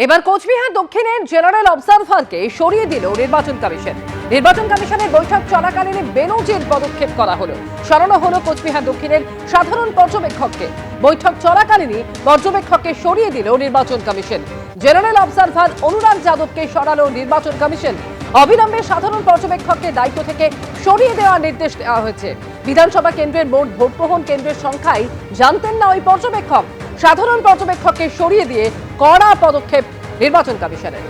এবার কোচবিহার দক্ষিণের জেনারেল অবজারভারকে সরিয়ে দিল নির্বাচন কমিশন। নির্বাচন কমিশনের বৈঠক চলাকালীন বেনজির পদক্ষেপ করা হলো। সরানো হলো কোচবিহার দক্ষিণের সাধারণ পর্যবেক্ষককে। বৈঠক চলাকালীনই পর্যবেক্ষককে সরিয়ে দিল নির্বাচন কমিশন। জেনারেল অবজারভার অনুরাগ যাদবকে সরালো নির্বাচন কমিশন। অবিলম্বে সাধারণ পর্যবেক্ষককে দায়িত্ব থেকে সরিয়ে দেওয়ার নির্দেশ দেওয়া হয়েছে। বিধানসভা কেন্দ্রের মোট ভোটগ্রহণ কেন্দ্রের সংখ্যাই জানতেন না ওই পর্যবেক্ষক। সাধারণ পর্যবেক্ষককে সরিয়ে দিয়ে কড়া পদক্ষেপ নির্বাচন কমিশনের।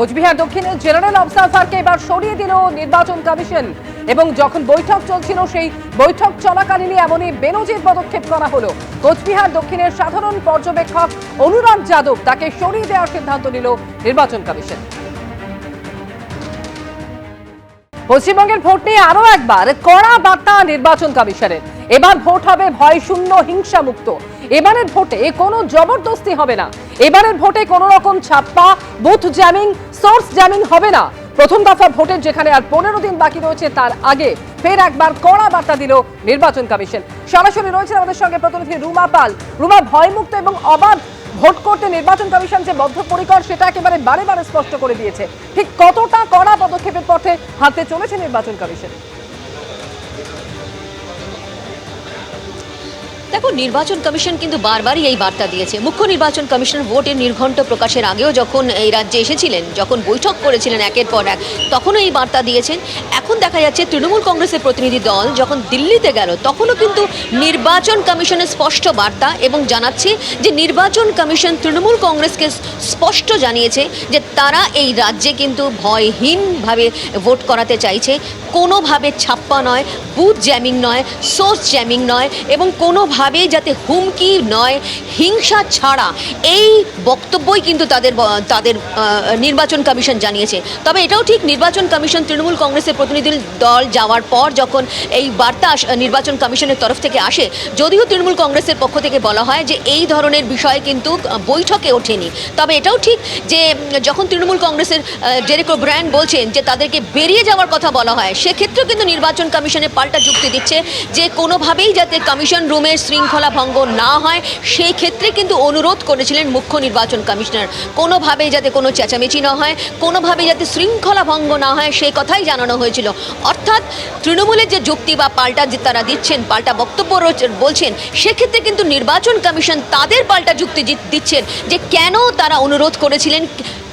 কোচবিহার দক্ষিণের জেনারেল অবজারভারকে এবার সরিয়ে দিল নির্বাচন কমিশন এবং যখন বৈঠক চলছিল সেই বৈঠক চলাকালীনই এমনই বেনজির পদক্ষেপ করা হলো। কোচবিহার দক্ষিণের সাধারণ পর্যবেক্ষক অনুরাগ যাদব তাকে সরিয়ে দেওয়ার সিদ্ধান্ত নিল নির্বাচন কমিশন। পশ্চিমবঙ্গের ভোট নিয়ে আরো একবার কড়া বার্তা নির্বাচন কমিশনের। এবার ভোট হবে ভয় শূন্য, হিংসা মুক্ত। এবারের ভোটে কোনো জবরদস্তি হবে না। এবারের ভোটে কোনো রকম ছাপ্পা, বুথ জ্যামিং, সোর্স জ্যামিং হবে না। প্রথম দফা ভোটের যেখানে আর 15 দিন বাকি রয়েছে তার আগে ফের একবার কড়া বার্তা দিল নির্বাচন কমিশন। সরাসরি রয়েছে আমাদের সঙ্গে প্রতিনিধি রুমা পাল। রুমা, ভয়মুক্ত এবং অবাধ ভোট করতে নির্বাচন কমিশন যে বদ্ধপরিকর সেটা একেবারে বারে বারে স্পষ্ট করে দিয়েছে। ঠিক কতটা কড়া পদক্ষেপের পথে হাঁটতে চলেছে নির্বাচন কমিশন? দেখো, নির্বাচন কমিশন কিন্তু বারবারই এই বার্তা দিয়েছে। মুখ্য নির্বাচন কমিশনার ভোটের নির্ঘণ্ট প্রকাশের আগেও যখন এই রাজ্যে এসেছিলেন, যখন বৈঠক করেছিলেন একের পর এক, তখনও এই বার্তা দিয়েছেন। এখন দেখা যাচ্ছে তৃণমূল কংগ্রেসের প্রতিনিধি দল যখন দিল্লিতে গেল তখনও কিন্তু নির্বাচন কমিশনের স্পষ্ট বার্তা এবং জানাচ্ছে যে নির্বাচন কমিশন তৃণমূল কংগ্রেসকে স্পষ্ট জানিয়েছে যে তারা এই রাজ্যে কিন্তু ভয়হীনভাবে ভোট করাতে চাইছে। কোনোভাবে ছাপ্পা নয়, বুথ জ্যামিং নয়, সোর্স জ্যামিং নয় এবং কোনোভাবেই যাতে হুমকি নয়, হিংসা ছাড়া, এই বক্তব্যই কিন্তু তাদের নির্বাচন কমিশন জানিয়েছে। তবে এটাও ঠিক, নির্বাচন কমিশন তৃণমূল কংগ্রেসের প্রতিনিধি দল যাওয়ার পর যখন এই বার্তা নির্বাচন কমিশনের তরফ থেকে আসে, যদিও তৃণমূল কংগ্রেসের পক্ষ থেকে বলা হয় যে এই ধরনের বিষয় কিন্তু বৈঠকে ওঠেনি, তবে এটাও ঠিক যে যখন তৃণমূল কংগ্রেসের ডেরেক ওব্রায়ান বলছেন যে তাদেরকে বেরিয়ে যাওয়ার কথা বলা হয়, সেক্ষেত্রেও কিন্তু নির্বাচন কমিশনের পাল্টা যুক্তি দিচ্ছে যে কোনোভাবেই যাতে কমিশন রুমের শৃঙ্খলা ভঙ্গ না হয় সেই ক্ষেত্রে কিন্তু অনুরোধ করেছিলেন মুখ্য নির্বাচন কমিশনার। কোনোভাবেই যাতে কোনো চেঁচামেচি না হয়, কোনোভাবেই যাতে শৃঙ্খলা ভঙ্গ না হয় সেই কথাই জানানো হয়েছিল। অর্থাৎ তৃণমূলের যে যুক্তি বা পাল্টা যে তারা দিচ্ছেন, পাল্টা বক্তব্য বলছেন, সেক্ষেত্রে কিন্তু নির্বাচন কমিশন তাদের পাল্টা যুক্তি দিচ্ছেন যে কেন তারা অনুরোধ করেছিলেন।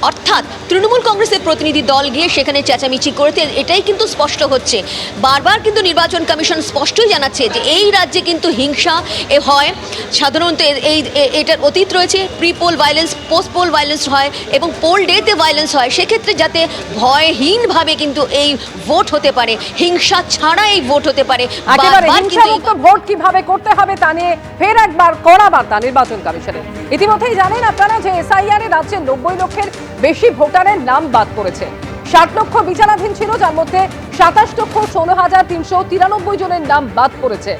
অর্থাৎ তৃণমূল কংগ্রেসের প্রতিনিধি দল গিয়ে সেখানে চেঁচামেচি করতে, এটাই কিন্তু স্পষ্ট হচ্ছে। বারবার কিন্তু নির্বাচন কমিশন স্পষ্টই জানাচ্ছে যে এই রাজ্যে কিন্তু হিংসা হয়, সাধারণত এটার অতীত রয়েছে। Pre pole violence, post pole violence হয় এবং পোল ডেতে ভায়োলেন্স হয়। সেক্ষেত্রে যাতে ভয়হীনভাবে কিন্তু এই ভোট হতে পারে, হিংসা ছাড়া এই ভোট হতে পারে। ভোট কিভাবে করতে হবে তা নিয়ে ফের একবার কড়া বার্তা নির্বাচন কমিশনের। ইতিমধ্যেই জানেন আপনারা যে এসআইআর এ রাজ্যে 90 লক্ষের বেশি ভোটারের নাম বাদ পড়েছে। 60 লক্ষ বিচারাধীন ছিল, যার মধ্যে 27,16,393 জনের নাম বাদ পড়েছে।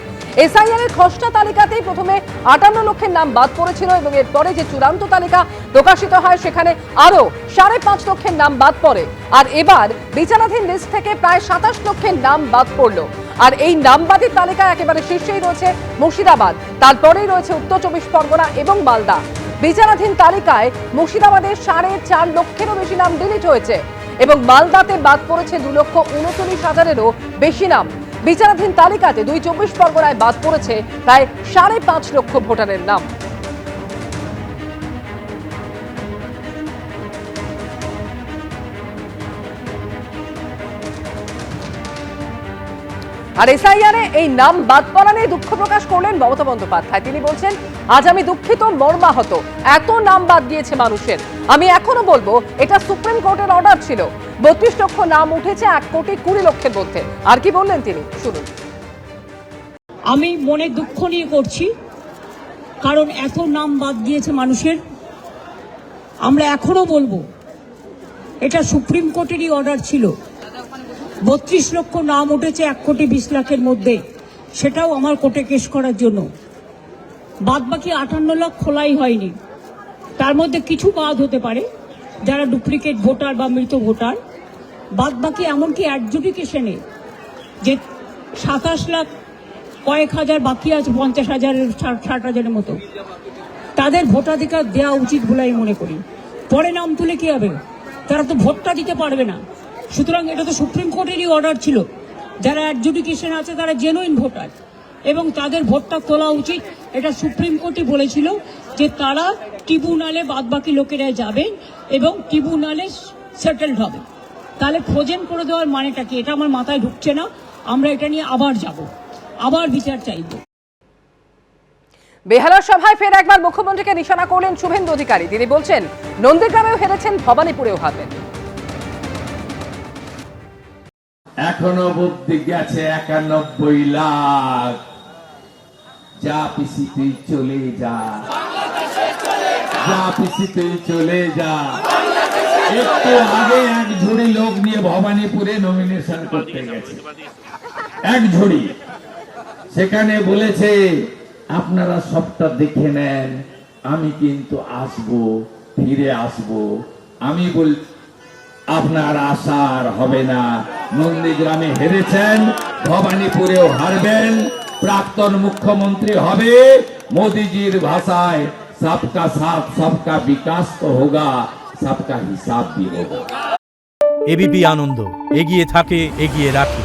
এসআইআর এর খসড়া তালিকাতেই প্রথমে 58 লক্ষের নাম বাদ পড়েছিল এবং এরপরে যে চূড়ান্ত তালিকা প্রকাশিত হয় সেখানে আরো 5.5 লক্ষের নাম বাদ পড়ে। আর এবার বিচারাধীন লিস্ট থেকে প্রায় 27 লক্ষের নাম বাদ পড়লো। আর এই নামবাদের তালিকায় একেবারে শীর্ষেই রয়েছে মুর্শিদাবাদ, তারপরেই রয়েছে উত্তর 24 পরগনা এবং মালদা। বিচারাধীন তালিকায় মুর্শিদাবাদের 4.5 লক্ষেরও বেশি নাম ডিলিট হয়েছে এবং মালদাতে বাদ পড়েছে 2,39,000-এরও বেশি নাম। বিচারাধীন তালিকাতে 24 পরগনায় বাদ পড়েছে প্রায় 5.5 লক্ষ ভোটারের নাম। আর এসআইআরে এই নাম বাদ পড়া নিয়ে দুঃখ প্রকাশ করলেন মমতা বন্দ্যোপাধ্যায়। তিনি বলছেন, আজ আমি দুঃখিত, মর্মাহত, এত নাম বাদ গিয়েছে মানুষের। আমি এখনো বলবো এটা সুপ্রিম কোর্টের অর্ডার ছিল। 32 লক্ষ নাম উঠেছে 1,20,00,000 মধ্যে। আর কি বললেন তিনি, শুনুন। আমি মনে দুঃখ নিয়ে করছি, কারণ এত নাম বাদ গিয়েছে মানুষের। আমরা এখনো বলবো এটা সুপ্রিম কোর্টেরই অর্ডার ছিল। 32 লক্ষ নাম উঠেছে 1,20,00,000 মধ্যে, সেটাও আমার কোর্টে কেস করার জন্য। বাদ বাকি 58 লাখ খোলাই হয়নি। তার মধ্যে কিছু বাদ হতে পারে যারা ডুপ্লিকেট ভোটার বা মৃত ভোটার। বাদ বাকি এমনকি অ্যাডজুডিকেশনে যে 27 লাখ কয়েক হাজার বাকি আছে, 50,000 60,000 মতো, তাদের ভোটাধিকার দেওয়া উচিত বলে আমি মনে করি। পরে নাম তুলে কি হবে? তারা তো ভোটটা দিতে পারবে না। সুতরাং এটা তো সুপ্রিম কোর্টেরই অর্ডার ছিল, যারা অ্যাডজুডিকেশন আছে তারা জেনুইন ভোটার এবং তাদের ভোটটা তোলা উচিত। এটা সুপ্রিম কোর্টই বলেছিল যে তারা ট্রিব্যুনালে বাদবাকি লোকেরা যাবেন এবং ট্রিব্যুনালে সেটেলড হবে। তাহলে ফ্রোজেন করে দেওয়ার মানেটা কি? এটা আমার মাথায় ঢুকছে না। আমরা এটা নিয়ে আবার যাব, আবার বিচার চাইব। বেহালার সভায় ফের একবার মুখ্যমন্ত্রীকে নিশানা করলেন শুভেন্দু অধিকারী। তিনি বলছেন নন্দীগ্রামেও হেরেছেন, ভবানীপুরেও হারবেন। এখনো বুদ্ধি গেছে 91 লাখ। যা পিসি তুই চলে যা, যা পিসি তুই চলে যা। একটু আগে এক ঝুড়ি লোক নিয়ে ভবানীপুরে নমিনেশন করতে গেছে, এক ঝুড়ি। সেখানে বলেছে আপনারা সবটা দেখে নেন, আমি কিন্তু আসবো, ফিরে আসবো। আমি বল আপনার আশার হবে না। নন্দীগ্রামে হেরেছেন, ভবানীপুরেও হারবেন। প্রাক্তন মুখ্যমন্ত্রী হবে। মোদিজির ভাষায় सबका साथ सबका विकास तो होगा, सबका हिसाब भी होगा। এবিপি আনন্দ, এগিয়ে থাকে, এগিয়ে রাখে।